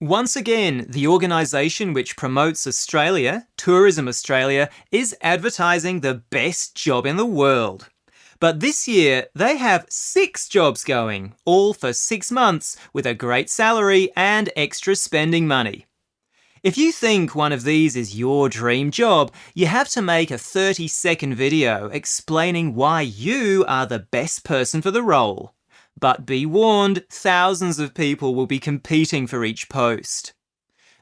Once again, the organisation which promotes Australia, Tourism Australia, is advertising the best job in the world. But this year, they have 6 jobs going, all for 6 months, with a great salary and extra spending money. If you think one of these is your dream job, you have to make a 30-second video explaining why you are the best person for the role. But be warned, thousands of people will be competing for each post.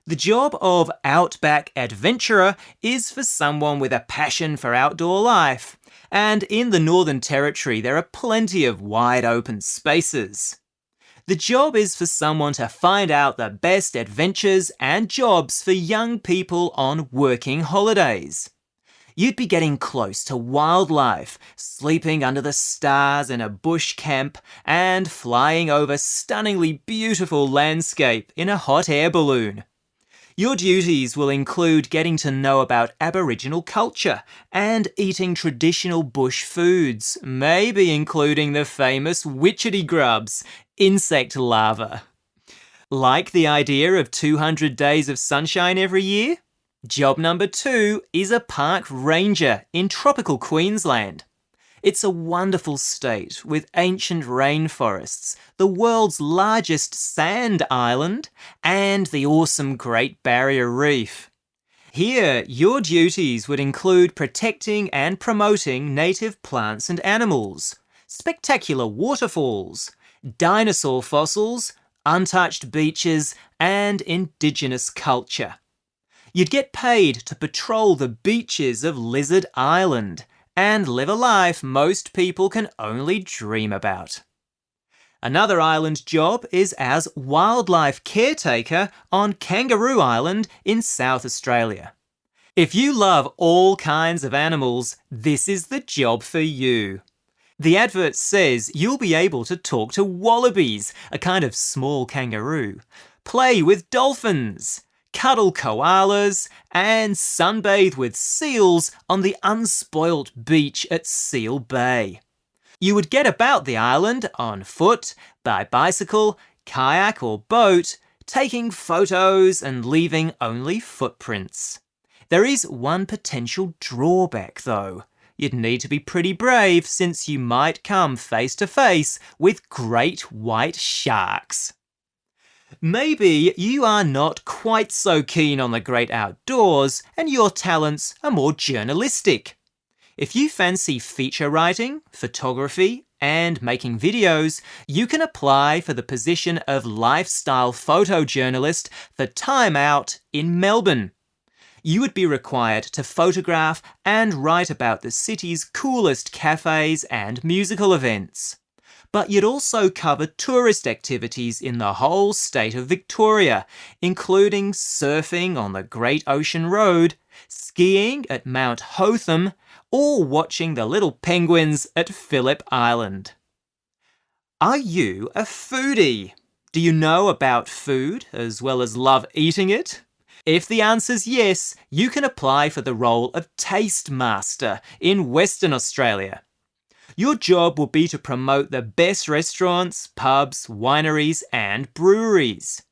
The job of Outback Adventurer is for someone with a passion for outdoor life, and in the Northern Territory there are plenty of wide open spaces. The job is for someone to find out the best adventures and jobs for young people on working holidays. You'd be getting close to wildlife, sleeping under the stars in a bush camp, and flying over stunningly beautiful landscape in a hot air balloon. Your duties will include getting to know about Aboriginal culture and eating traditional bush foods, maybe including the famous witchetty grubs, insect larvae. Like the idea of 200 days of sunshine every year? Job number 2 is a park ranger in tropical Queensland. It's a wonderful state with ancient rainforests, the world's largest sand island, and the awesome Great Barrier Reef. Here, your duties would include protecting and promoting native plants and animals, spectacular waterfalls, dinosaur fossils, untouched beaches, and indigenous culture. You'd get paid to patrol the beaches of Lizard Island and live a life most people can only dream about. Another island job is as wildlife caretaker on Kangaroo Island in South Australia. If you love all kinds of animals, this is the job for you. The advert says you'll be able to talk to wallabies, a kind of small kangaroo, play with dolphins, cuddle koalas, and sunbathe with seals on the unspoilt beach at Seal Bay. You would get about the island on foot, by bicycle, kayak or boat, taking photos and leaving only footprints. There is one potential drawback though. You'd need to be pretty brave since you might come face to face with great white sharks. Maybe you are not quite so keen on the great outdoors and your talents are more journalistic. If you fancy feature writing, photography, and making videos, you can apply for the position of lifestyle photojournalist for Time Out in Melbourne. You would be required to photograph and write about the city's coolest cafes and musical events. But you'd also cover tourist activities in the whole state of Victoria, including surfing on the Great Ocean Road, skiing at Mount Hotham, or watching the little penguins at Phillip Island. Are you a foodie? Do you know about food as well as love eating it? If the answer's yes, you can apply for the role of Taste Master in Western Australia. Your job will be to promote the best restaurants, pubs, wineries, and breweries.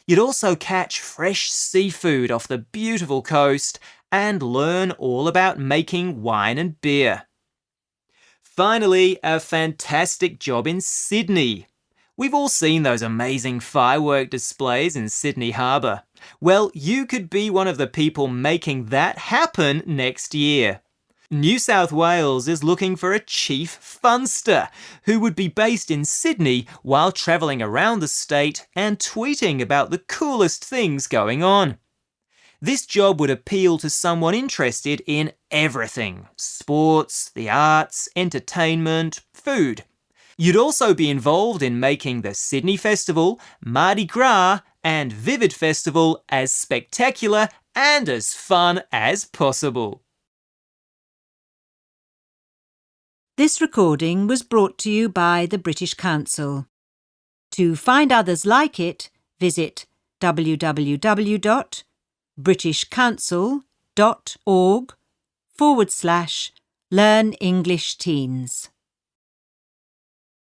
You'd also catch fresh seafood off the beautiful coast and learn all about making wine and beer. Finally, a fantastic job in Sydney. We've all seen those amazing firework displays in Sydney Harbour. Well, you could be one of the people making that happen next year. New South Wales is looking for a chief funster who would be based in Sydney while travelling around the state and tweeting about the coolest things going on. This job would appeal to someone interested in everything: sports, the arts, entertainment, food. You'd also be involved in making the Sydney Festival, Mardi Gras, and Vivid Festival as spectacular and as fun as possible. This recording was brought to you by the British Council. To find others like it, visit www.britishcouncil.org/Learn English Teens.